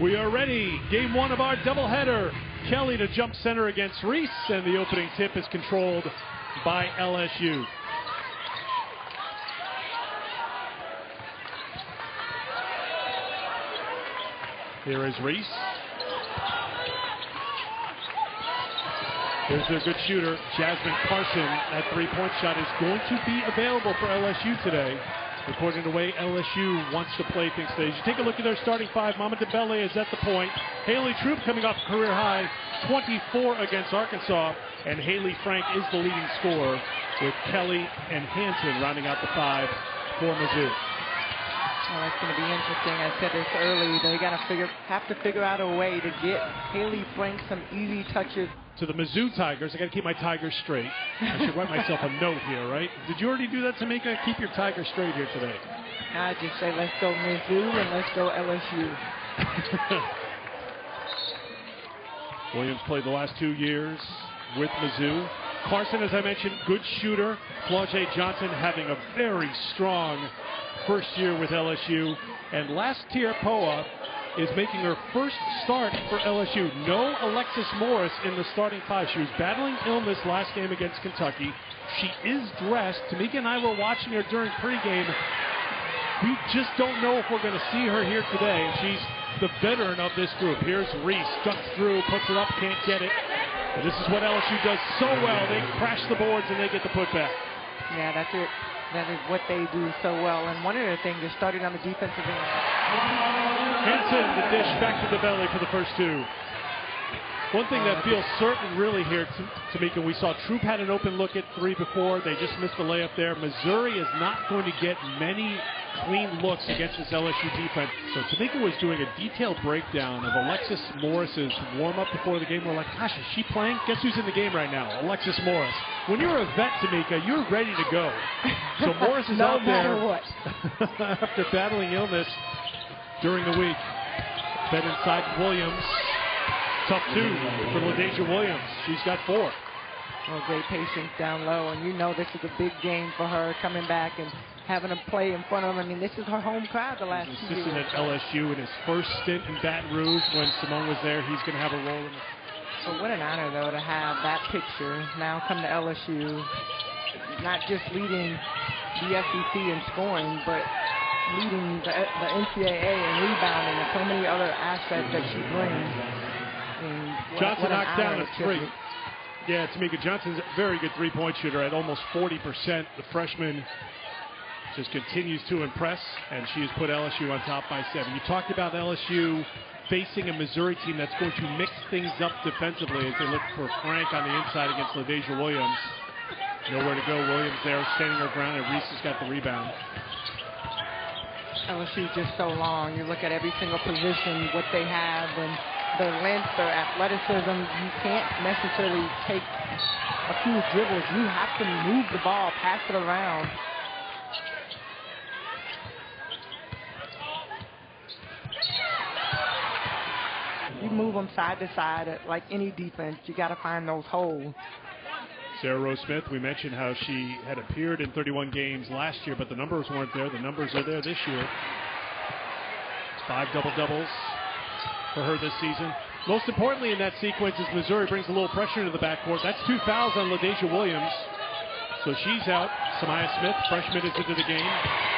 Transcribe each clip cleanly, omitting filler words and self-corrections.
We are ready. Game one of our doubleheader. Kelly to jump center against Reese, and the opening tip is controlled by LSU. Here is Reese. Here's their good shooter, Jasmine Carson. That three-point shot is going to be available for LSU today, according to the way LSU wants to play things today. As you take a look at their starting five, Mama DeBelle is at the point. Haley Troop coming off career high 24 against Arkansas, and Haley Frank is the leading scorer, with Kelly and Hanson rounding out the five for Mizzou. Well, that's going to be interesting. I said this early. They got to have to figure out a way to get Haley Frank some easy touches. To the Mizzou Tigers, I got to keep my Tigers straight. I should write myself a note here, right? Did you already do that, Tamika? Keep your Tigers straight here today. I just say let's go Mizzou and let's go LSU. Williams played the last 2 years with Mizzou. Carson, as I mentioned, good shooter. Flau'jae Johnson having a very strong first year with LSU. And last tier Poa is making her first start for LSU. No Alexis Morris in the starting five. She was battling illness last game against Kentucky. She is dressed. Tamika and I were watching her during pregame. We just don't know if we're going to see her here today. She's the veteran of this group. Here's Reese, ducks through, puts it up, can't get it. And this is what LSU does so well. They crash the boards and they get the putback. Yeah, that's it. That is what they do so well. And one of the things, they started on the defensive end. Hanson, the dish back to the belly for the first two. One thing that feels certain really here, Tamika, we saw Troop had an open look at three before. They just missed the layup there. Missouri is not going to get many clean looks against this LSU defense. So Tamika was doing a detailed breakdown of Alexis Morris's warm-up before the game. We're like, gosh, is she playing? Guess who's in the game right now? Alexis Morris. When you're a vet, Tamika, you're ready to go. So Morris is out there no matter what. after battling illness during the week. Fed inside Williams. Tough two for LaDasia Williams. She's got four. Well, great patience down low, and you know this is a big game for her, coming back and having to play in front of them. I mean, this is her home crowd the last 2 years. Assistant at LSU in his first stint in Baton Rouge. When Simone was there, he's going to have a role in it. So what an honor, though, to have that picture now come to LSU, not just leading the SEC in scoring, but leading the NCAA in rebounding and so many other aspects that she brings. Johnson knocked down a three. Yeah, Tamika Johnson's a very good three-point shooter at almost 40%. The freshman just continues to impress, and she has put LSU on top by 7. You talked about LSU facing a Missouri team that's going to mix things up defensively as they look for Frank on the inside against LaDasia Williams. Nowhere to go. Williams there standing her ground, and Reese has got the rebound. LSU just so long. You look at every single position, what they have, and their length, their athleticism. You can't necessarily take a few dribbles. You have to move the ball, pass it around. You move them side to side like any defense. You got to find those holes. Sarah Rose Smith, we mentioned how she had appeared in 31 games last year, but the numbers weren't there. The numbers are there this year. 5 double-doubles for her this season. Most importantly in that sequence is Missouri brings a little pressure into the backcourt. That's 2 fouls on LaDasia Williams. So she's out. Samaya Smith, freshman, is into the game.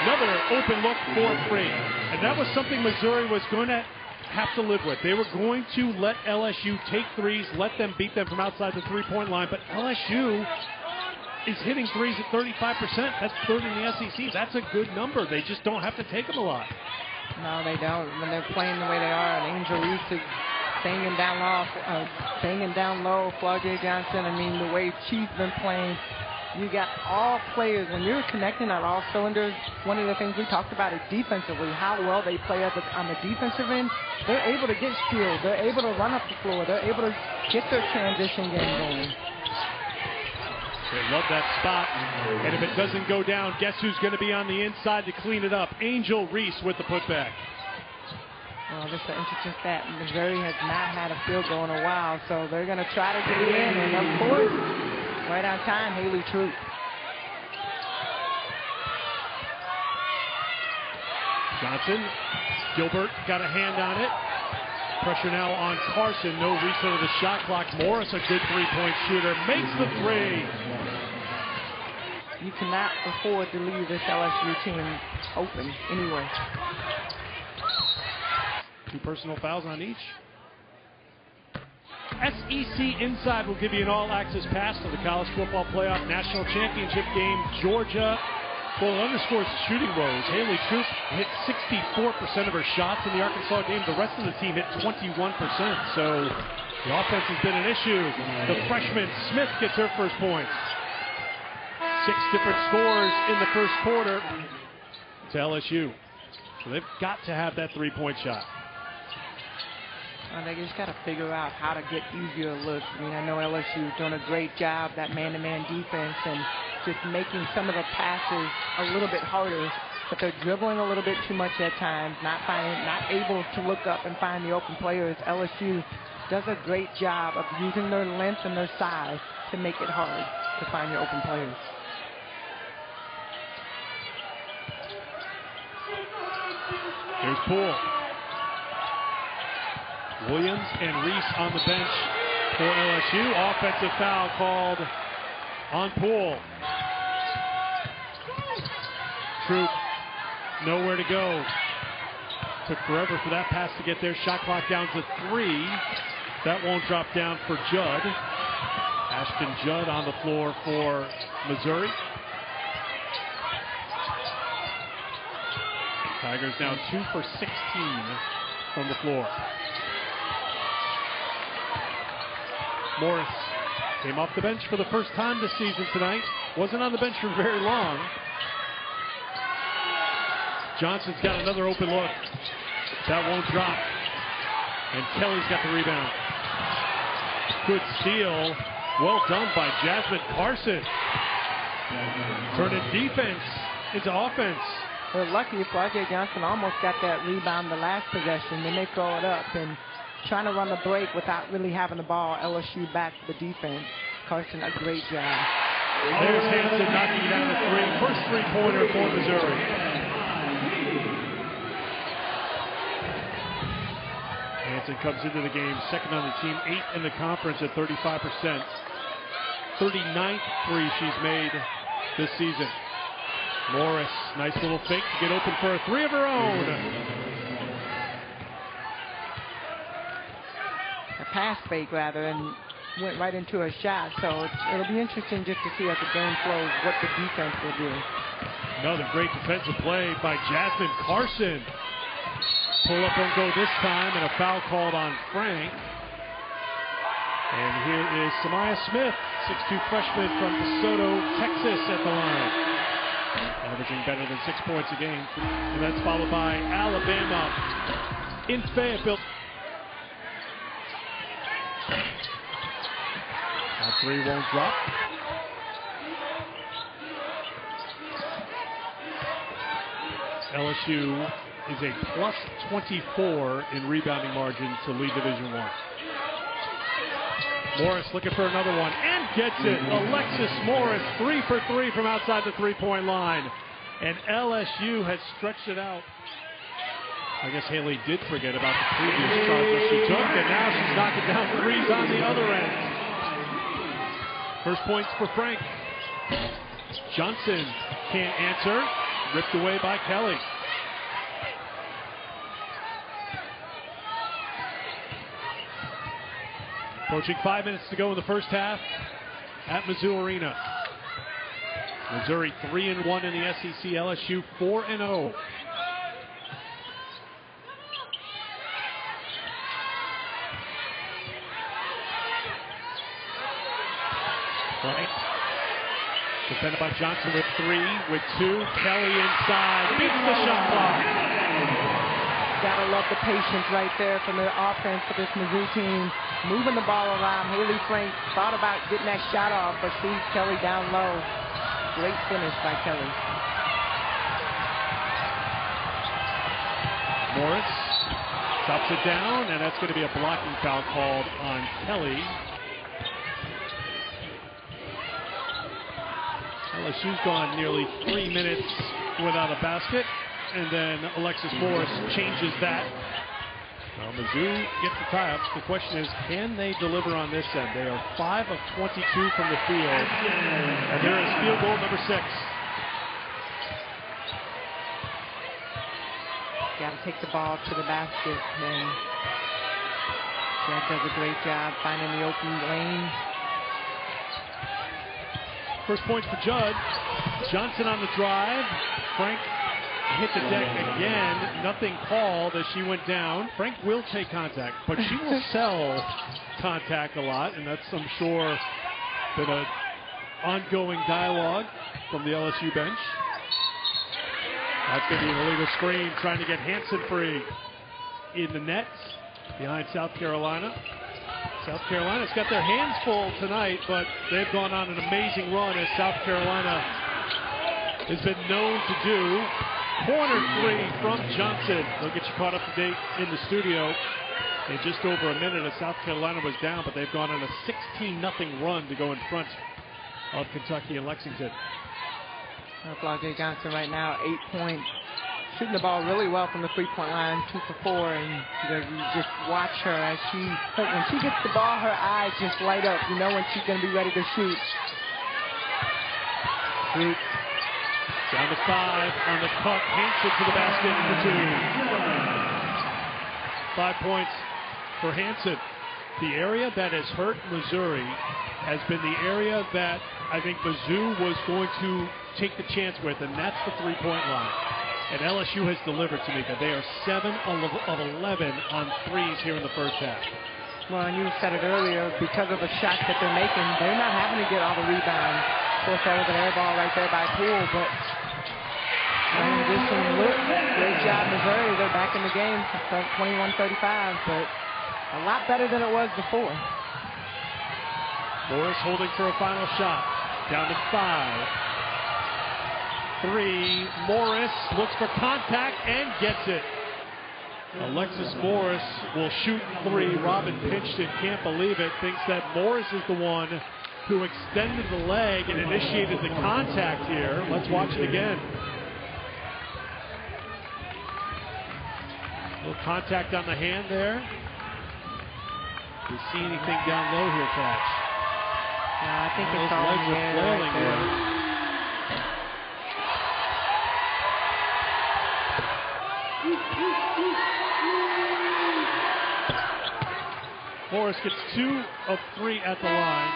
Another open look for free. And that was something Missouri was going to have to live with. They were going to let LSU take threes, let them beat them from outside the three-point line. But LSU is hitting threes at 35%. That's third in the SEC. That's a good number. They just don't have to take them a lot. No, they don't. When they're playing the way they are, and Angel Reese is banging down low, Flau'jae Johnson. I mean, the way she's been playing, you got all players. When you're connecting on all cylinders, one of the things we talked about is defensively, how well they play on the defensive end. They're able to get steals. They're able to run up the floor. They're able to get their transition game going. They love that spot, and if it doesn't go down, guess who's going to be on the inside to clean it up? Angel Reese with the putback. Well, this is an interesting stat. Missouri has not had a field goal in a while, so they're going to try to get it in, and of course, right on time, Haley Troop. Johnson, Gilbert got a hand on it. Pressure now on Carson. No restart of the shot clock. Morris, a good three-point shooter, makes the three. You cannot afford to leave this LSU team open anyway. 2 personal fouls on each. SEC Inside will give you an all-access pass to the College Football Playoff National Championship game. Georgia, well, underscores shooting woes. Haley Troop hit 64% of her shots in the Arkansas game. The rest of the team hit 21%. So the offense has been an issue. The freshman Smith gets her first points. 6 different scores in the first quarter to LSU. So they've got to have that three-point shot. They just got to figure out how to get easier looks. I mean, I know LSU doing a great job, that man-to-man defense, and just making some of the passes a little bit harder, but they're dribbling a little bit too much at times, not able to look up and find the open players. LSU does a great job of using their length and their size to make it hard to find your open players. Here's Poole. Williams and Reese on the bench for LSU. Offensive foul called on Poole. Troop nowhere to go. Took forever for that pass to get there. Shot clock down to 3. That won't drop down for Judd. Ashton Judd on the floor for Missouri. Tigers now 2 for 16 from the floor. Morris came off the bench for the first time this season tonight. Wasn't on the bench for very long. Johnson's got another open look. That won't drop. And Kelly's got the rebound. Good steal. Well done by Jasmine Carson. Turning defense into offense. They're lucky if R.J. Johnson almost got that rebound the last possession. Then they throw it up and trying to run the break without really having the ball. LSU back to the defense. Carson, a great job. There's Hanson knocking it down to 3. First three-pointer for Missouri. Hanson comes into the game second on the team, 8 in the conference at 35%. 39th three she's made this season. Morris, nice little fake to get open for a three of her own. Pass fake rather, and went right into a shot. So it'll be interesting just to see as the game flows what the defense will do. Another great defensive play by Jasmine Carson. Pull up won't go this time, and a foul called on Frank. And here is Samaya Smith, 6'2" freshman from DeSoto, Texas, at the line. Averaging better than 6 points a game. And that's followed by Alabama in Fayetteville. That three won't drop. LSU is a plus 24 in rebounding margin to lead Division I. Morris looking for another one and gets it. Alexis Morris 3 for 3 from outside the three-point line. And LSU has stretched it out. I guess Haley did forget about the previous charge that she took, and now she's knocking down threes on the other end. First points for Frank. Johnson can't answer. Ripped away by Kelly. Approaching 5 minutes to go in the first half at Mizzou Arena. Missouri 3-1 in the SEC. LSU 4-0. Frank, defended by Johnson with 3, with 2. Kelly inside, beats the shot clock. Gotta love the patience right there from the offense for this Mizzou team. Moving the ball around. Haley Frank thought about getting that shot off, but sees Kelly down low. Great finish by Kelly. Morris chops it down, and that's going to be a blocking foul called on Kelly. LSU's gone nearly 3 minutes without a basket, and then Alexis Morris changes that. Well, Mizzou gets the tie-ups. The question is, can they deliver on this end? They are 5 of 22 from the field. And there is field goal number 6. Got to take the ball to the basket. And Jack does a great job finding the open lane. First points for Judd. Johnson on the drive. Frank hit the deck again. Nothing called as she went down. Frank will take contact, but she will sell contact a lot, and that's, I'm sure, been an ongoing dialogue from the LSU bench. That's going to be an illegal screen, trying to get Hansen free in the net behind South Carolina. South Carolina's got their hands full tonight, but they've gone on an amazing run, as South Carolina has been known to do. Corner 3 from Johnson. They'll get you caught up to date in the studio in just over a minute as South Carolina was down, but they've gone on a 16-0 run to go in front of Kentucky and Lexington. Flau'jae Johnson right now, 8 points. Shooting the ball really well from the three-point line, 2 for 4, and you just watch her as when she gets the ball, her eyes just light up. You know when she's going to be ready to shoot. Shoot. Down to 5 on the cut. Hansen to the basket for 2. 5 points for Hansen. The area that has hurt Missouri has been the area that I think Mizzou was going to take the chance with, and that's the three-point line. And LSU has delivered, Tamika. They are 7 of 11 on threes here in the first half. Well, and you said it earlier, because of the shots that they're making, they're not having to get all the rebounds. Of course, that was an air ball right there by Poole, but transition look, great job, Missouri. They're back in the game, 21-35, but a lot better than it was before. Morris holding for a final shot. Down to 5. 3. Morris looks for contact and gets it. Alexis Morris will shoot 3. Robin Pinchton can't believe it. Thinks that Morris is the one who extended the leg and initiated the contact here. Let's watch it again. A little contact on the hand there. Do you see anything down low here, Catch? No, I think it's all in the air right there. Morris gets 2 of 3 at the line.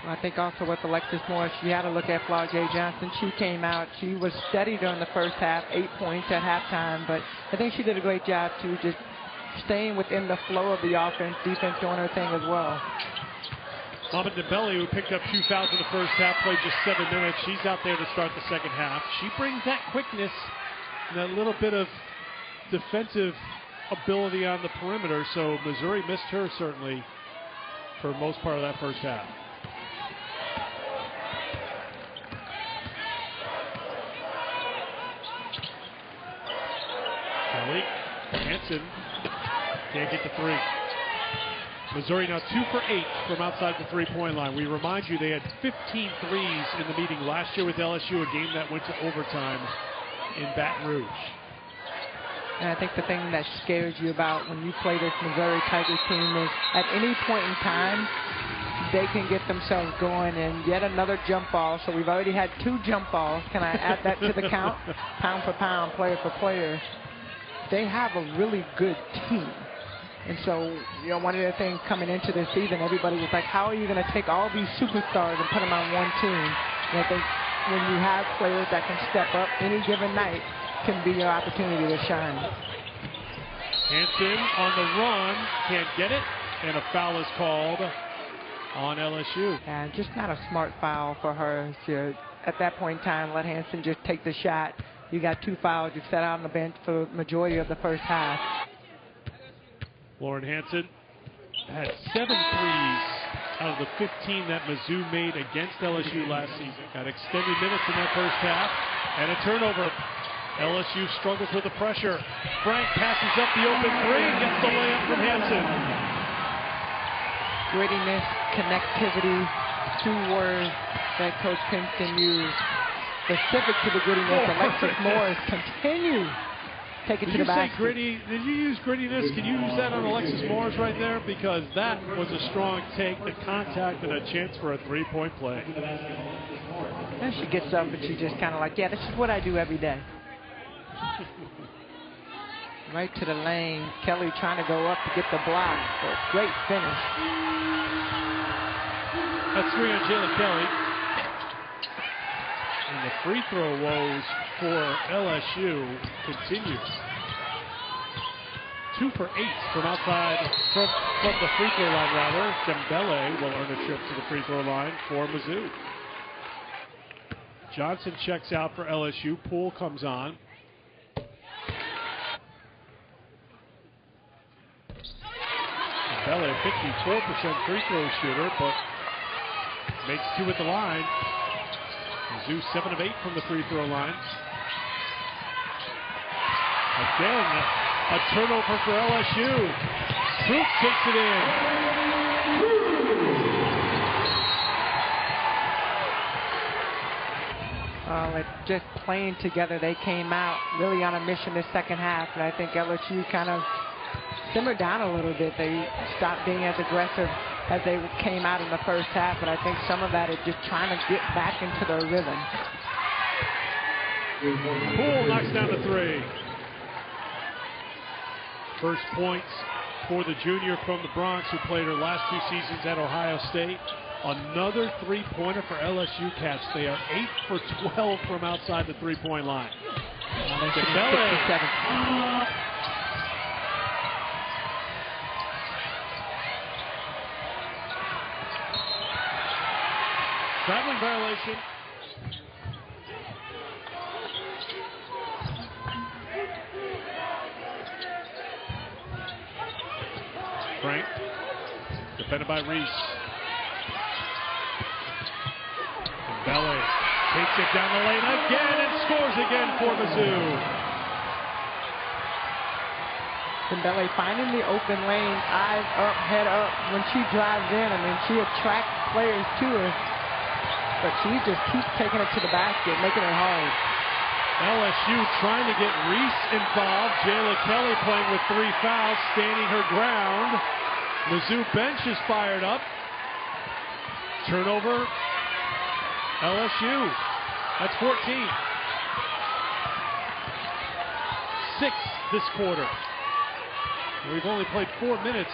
I think also with Alexis Morris, you had to look at Flau'jae Johnson. She came out. She was steady during the first half, 8 points at halftime. But I think she did a great job, too, just staying within the flow of the offense, defense doing her thing as well. Mama DeBelli, who picked up 2 fouls in the first half, played just 7 minutes. She's out there to start the second half. She brings that quickness and a little bit of defensive ability on the perimeter, so Missouri missed her certainly for most part of that first half. Kelly, Hansen can't get the 3. Missouri now 2 for 8 from outside the three-point line. We remind you they had 15 threes in the meeting last year with LSU, a game that went to overtime in Baton Rouge. And I think the thing that scares you about when you play this Missouri Tigers team is at any point in time, they can get themselves going and yet another jump ball. So we've already had 2 jump balls. Can I add that to the count? Pound for pound, player for player. They have a really good team. And so, you know, one of the things coming into this season, everybody was like, how are you going to take all these superstars and put them on one team? And I think when you have players that can step up any given night, can be your opportunity to shine. Hansen on the run, can't get it, and a foul is called on LSU. And just not a smart foul for her. To, at that point in time, let Hansen just take the shot. You got 2 fouls. You sat out on the bench for the majority of the first half. Lauren Hansen had 7 threes out of the 15 that Mizzou made against LSU last season. Got extended minutes in that first half, and a turnover. LSU struggles with the pressure. Frank passes up the open 3 and gets the layup from Hansen. Grittiness, connectivity, 2 words that Coach Pinkston used. Specific to the grittiness, Alexis Morris continues take it to the basket. Did you say gritty? Did you use grittiness? Can you use that on Alexis Morris right there? Because that was a strong take, the contact, and a chance for a three-point play. And she gets up and she's just kind of like, yeah, this is what I do every day. Right to the lane. Kelly trying to go up to get the block. But great finish. That's 3 on Jayla Kelly. And the free throw woes for LSU continue. 2 for 8 from outside, from the free throw line rather. Dembele will earn a trip to the free throw line for Mizzou. Johnson checks out for LSU. Poole comes on. Dembele, 54% free throw shooter, but makes 2 at the line. Mizzou 7 of 8 from the free throw line. Again, a turnover for LSU. Fruit takes it in. Just playing together, they came out really on a mission this second half, and I think LSU kind of simmered down a little bit. They stopped being as aggressive as they came out in the first half, but I think some of that is just trying to get back into their rhythm. Poole knocks down the 3. First points for the junior from the Bronx, who played her last 2 seasons at Ohio State. Another three-pointer for LSU Cats. They are 8 for 12 from outside the three-point line. Traveling violation. Frank, defended by Reese. Dembele takes it down the lane again and scores again for Mizzou. Dembele finding the open lane, eyes up, head up when she drives in. I mean, she attracts players to her, but she just keeps taking it to the basket, making it hard. LSU trying to get Reese involved. Jayla Kelly playing with 3 fouls, standing her ground. Mizzou bench is fired up. Turnover. LSU. That's 14. 6 this quarter. We've only played 4 minutes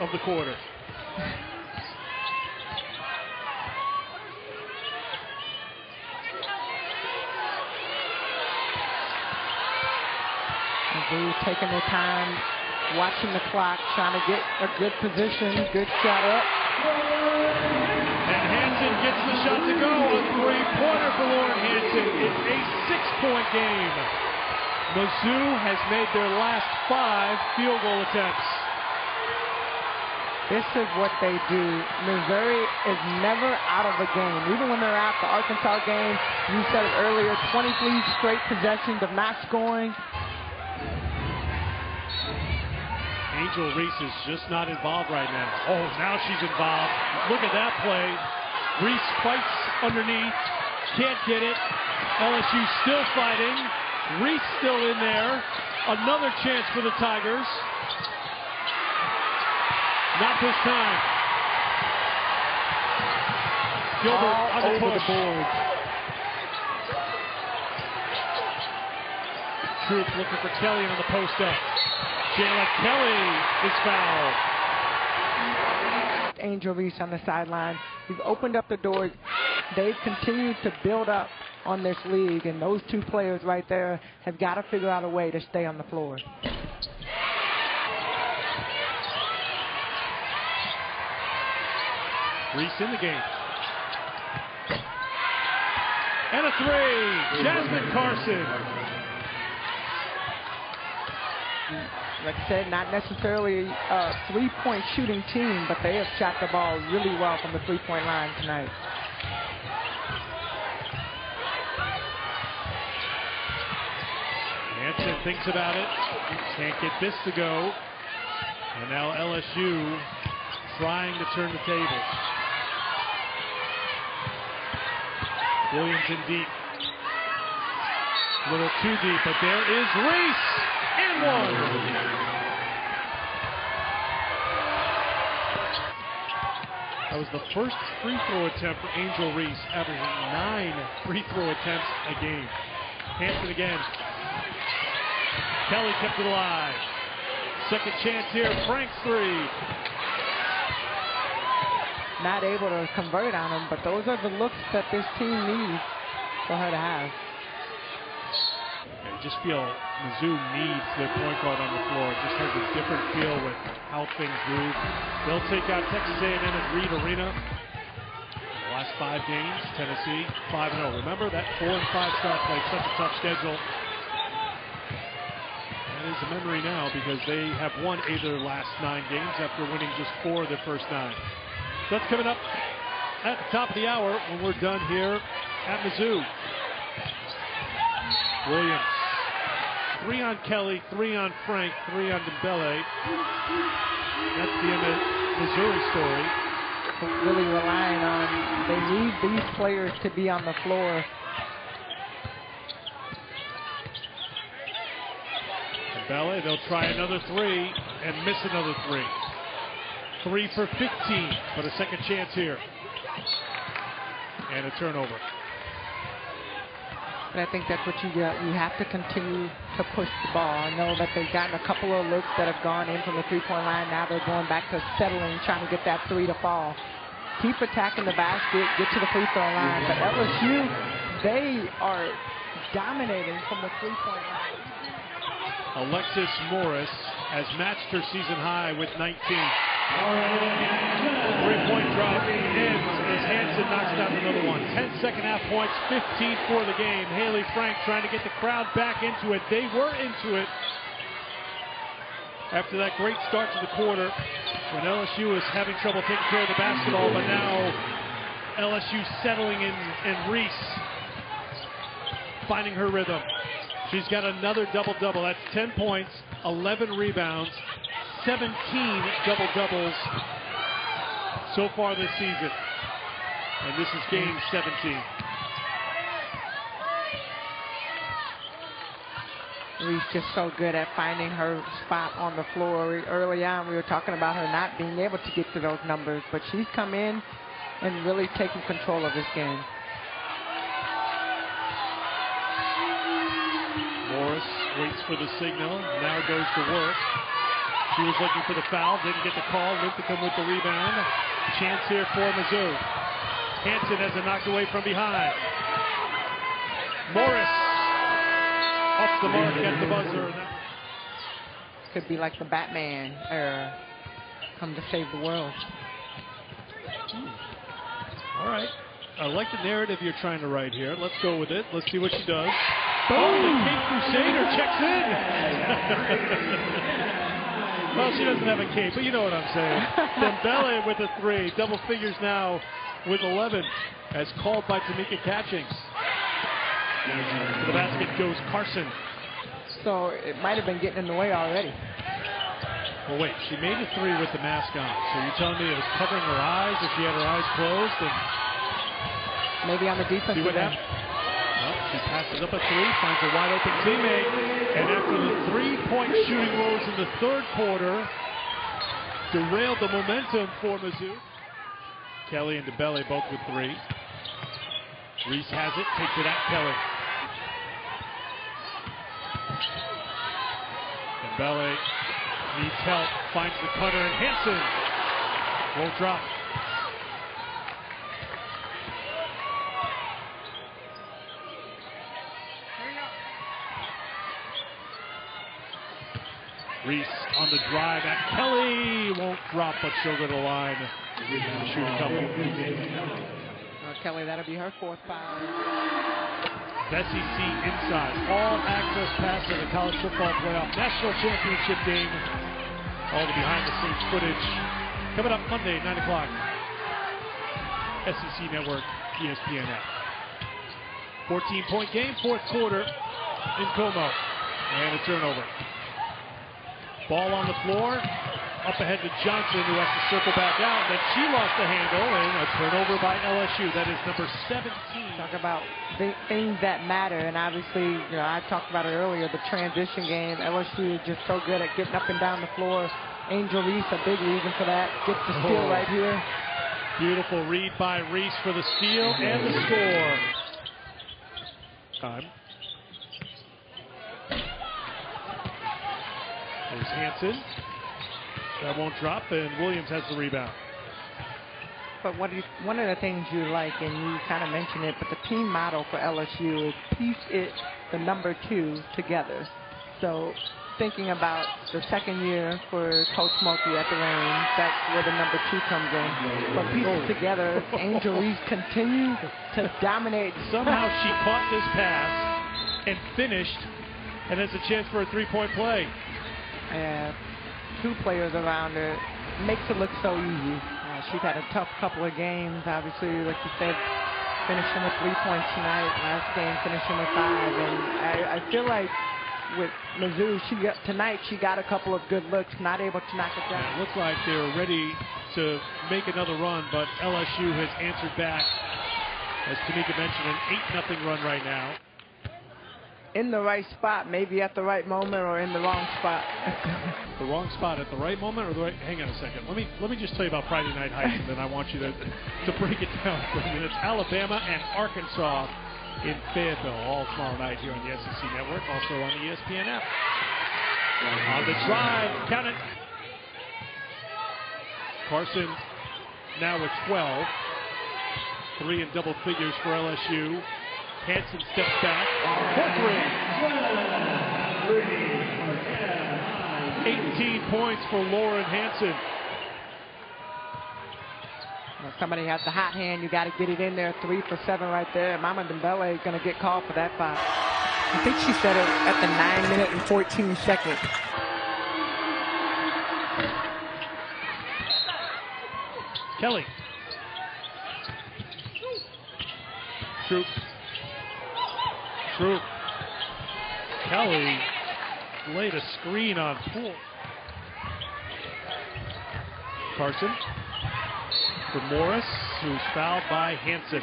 of the quarter. Mizzou taking their time, watching the clock, trying to get a good position, good shot up. And Hansen gets the shot to go. A three-pointer for Lauren Hansen. It's a 6-point game. Mizzou has made their last 5 field goal attempts. This is what they do. Missouri is never out of a game. Even when they're out the Arkansas game, you said it earlier, 23 straight possessions of not scoring. Angel Reese is just not involved right now. Oh, now she's involved. Look at that play. Reese fights underneath. Can't get it. LSU still fighting. Reese still in there. Another chance for the Tigers. Not this time. Gilbert on the push. Troop looking for Kelly on the post up. Jayla Kelly is fouled. Angel Reese on the sideline. He's opened up the door. They've continued to build up on this league, and those 2 players right there have got to figure out a way to stay on the floor. Reese in the game. And a 3. Jasmine Carson. Like I said, not necessarily a 3-point shooting team, but they have shot the ball really well from the 3-point line tonight. Hansen thinks about it. Can't get this to go. And now LSU trying to turn the tables. Williams in deep. A little too deep, but there is Reese and one. That was the first free throw attempt for Angel Reese, averaging 9 free throw attempts a game. Hanson again. Kelly kept it alive. Second chance here. Frank's three. Not able to convert on them, but those are the looks that this team needs for her to have. I just feel Mizzou needs their point guard on the floor. It just has a different feel with how things move. They'll take out Texas A&M at Reed Arena. The last 5 games, Tennessee 5-0. Remember that 4 and 5 start played such a tough schedule. That is a memory now because they have won 8 of their last 9 games after winning just 4 of their first 9. So that's coming up at the top of the hour when we're done here at Mizzou. Williams. 3 on Kelly, 3 on Frank, 3 on Dembele. That's the end of Missouri story. Really relying on, they need these players to be on the floor. Dembele, they'll try another 3 and miss another 3. 3 for 15, but a second chance here. And a turnover. But I think that's what you got. You have to continue to push the ball. I know that they've gotten a couple of looks that have gone in from the three-point line. Now they're going back to settling, trying to get that 3 to fall. Keep attacking the basket, get to the free throw line. But LSU, they are dominating from the three-point line. Alexis Morris has matched her season high with 19. Three-point drop ends as Hanson knocks down another one. 10 second half points, 15 for the game. Haley Frank trying to get the crowd back into it. They were into it after that great start to the quarter when LSU was having trouble taking care of the basketball, but now LSU settling in and Reese finding her rhythm. She's got another double-double. That's 10 points, 11 rebounds, 17 double-doubles so far this season. And this is game 17. Reese just so good at finding her spot on the floor. Early on, we were talking about her not being able to get to those numbers, but she's come in and really taken control of this game. Morris waits for the signal, now goes to work. She was looking for the foul, didn't get the call. Linthicum with the rebound. Chance here for Mizzou. Hanson has it knocked away from behind. Morris off the mark at the buzzer. Could be like the Batman era. Come to save the world. All right. I like the narrative you're trying to write here. Let's go with it. Let's see what she does. Oh, the Cape Crusader checks in. Well, she doesn't have a cape, but you know what I'm saying. Dembele with a 3. Double figures now with 11 as called by Tamika Catchings. To the basket goes Carson. So it might have been getting in the way already. Well, wait. She made a 3 with the mask on. So you're telling me it was covering her eyes if she had her eyes closed? And maybe on the defense. See what happened? Well, she passes up a 3, finds a wide open teammate, and after the 3-point shooting woes in the third quarter, derailed the momentum for Mizzou. Kelly and Dembele both with 3. Reese has it, takes it at Kelly. Dembele needs help, finds the cutter, and Hanson won't drop. Reese on the drive at Kelly. Won't drop, but she'll go to the line. Shoot a couple. Kelly, that'll be her 4th foul. SEC Inside. All access pass of the college football playoff national championship game. All the behind-the-scenes footage coming up Monday, 9 o'clock. SEC Network, ESPN app. 14-point game, 4th quarter in Como. And a turnover. Ball on the floor. up ahead to Johnson, who has to circle back out. Then she lost the handle, and a turnover by LSU. That is number 17. Talk about things that matter, and obviously, I talked about it earlier, the transition game. LSU is just so good at getting up and down the floor. Angel Reese, a big reason for that, gets the steal right here. Beautiful read by Reese for the steal and the score. Time. There's Hanson. That won't drop, and Williams has the rebound. But one of the things you like, and you kind of mentioned it, but the team motto for LSU is piece it, the number 2, together. So thinking about the second year for Coach Mulkey at the Reign, that's where the number 2 comes in. But piece it together, Angel Reese continues to dominate. Somehow she caught this pass and finished, and has a chance for a three-point play. Yeah, 2 players around her. Makes it look so easy. She's had a tough couple of games, obviously, like you said, finishing with 3 points tonight. Last game, finishing with 5. And I feel like with Mizzou, tonight she got a couple of good looks, not able to knock it down. It looked like they were ready to make another run, but LSU has answered back. As Tamika mentioned, an 8-0 run right now. In the right spot, maybe at the right moment, or in the wrong spot. The wrong spot at the right moment, or the right? Hang on a second. Let me just tell you about Friday Night Heights, and then I want you to break it down for a minute. It's Alabama and Arkansas in Fayetteville, all tomorrow night here on the SEC Network, also on the ESPN app. On the drive, count it. Carson now with 12. 3 in double figures for LSU. Hanson steps back. 18 points for Lauren Hanson. Well, somebody has the hot hand. You got to get it in there. 3 for 7 right there. Mama Dembele is going to get called for that foul. I think she said it at the 9 minute and 14 seconds. Kelly. Troop. Kelly laid a screen on Poole. Carson for Morris, who's fouled by Hanson.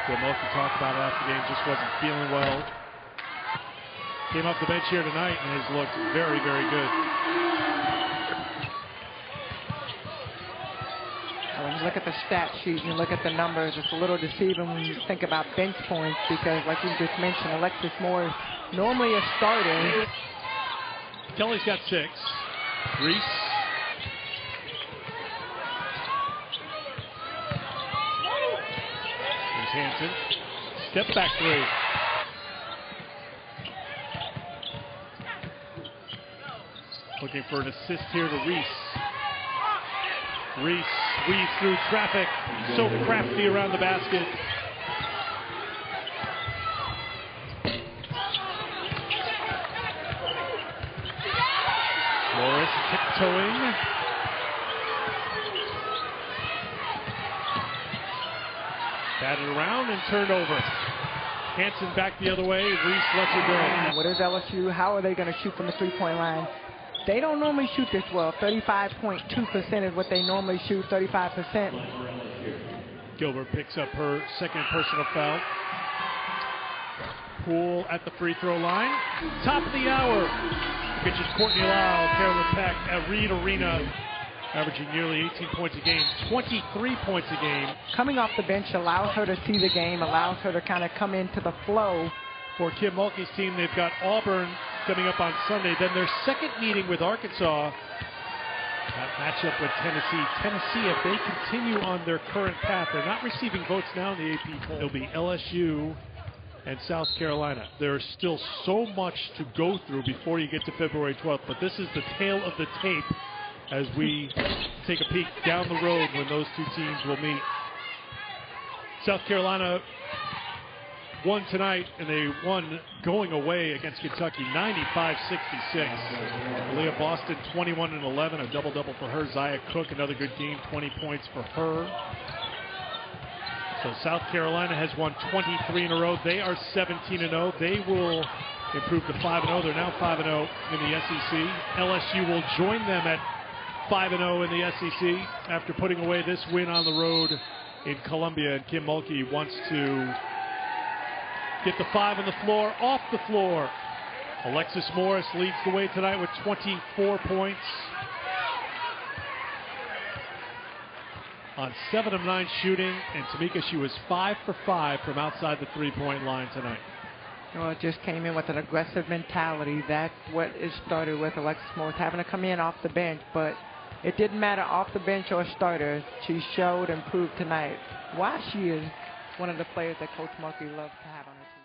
Kim Mulkey talked about it after the game, just wasn't feeling well. Came off the bench here tonight and has looked very, very good. When you look at the stat sheet and you look at the numbers, it's a little deceiving when you think about bench points, because like you just mentioned, Alexis Morris, normally a starter. Kelly's got 6. Reese. There's Hanson. Step back 3. Looking for an assist here to Reese. Reese weaves through traffic, so crafty around the basket. Morris tiptoeing. Batted around and turned over. Hanson back the other way. Reese lets her go. What is LSU? How are they going to shoot from the 3-point line? They don't normally shoot this well. 35.2% is what they normally shoot, 35%. Gilbert picks up her second personal foul. Poole at the free throw line. Top of the hour. Pitches Courtney Lau, Carolyn Peck at Reed Arena, averaging nearly 18 points a game, 23 points a game. Coming off the bench allows her to see the game, allows her to kind of come into the flow. For Kim Mulkey's team, they've got Auburn coming up on Sunday. Then their second meeting with Arkansas. That matchup with Tennessee. Tennessee, if they continue on their current path, they're not receiving votes now in the AP poll. It'll be LSU and South Carolina. There's still so much to go through before you get to February 12th, but this is the tail of the tape as we take a peek down the road when those two teams will meet. South Carolina won tonight, and they won going away against Kentucky, 95-66. Leah Boston, 21-11, a double-double for her. Zaya Cook, another good game, 20 points for her. So South Carolina has won 23 in a row. They are 17-0. They will improve to 5-0. They're now 5-0 in the SEC. LSU will join them at 5-0 in the SEC after putting away this win on the road in Columbia. And Kim Mulkey wants to get the 5 on the floor, off the floor. Alexis Morris leads the way tonight with 24 points on 7 of 9 shooting. And Tamika, she was 5 for 5 from outside the three-point line tonight. Well, it just came in with an aggressive mentality. That's what it started with. Alexis Morris having to come in off the bench, but it didn't matter off the bench or starter. She showed and proved tonight why she is one of the players that Coach Mulkey loves to have on his team.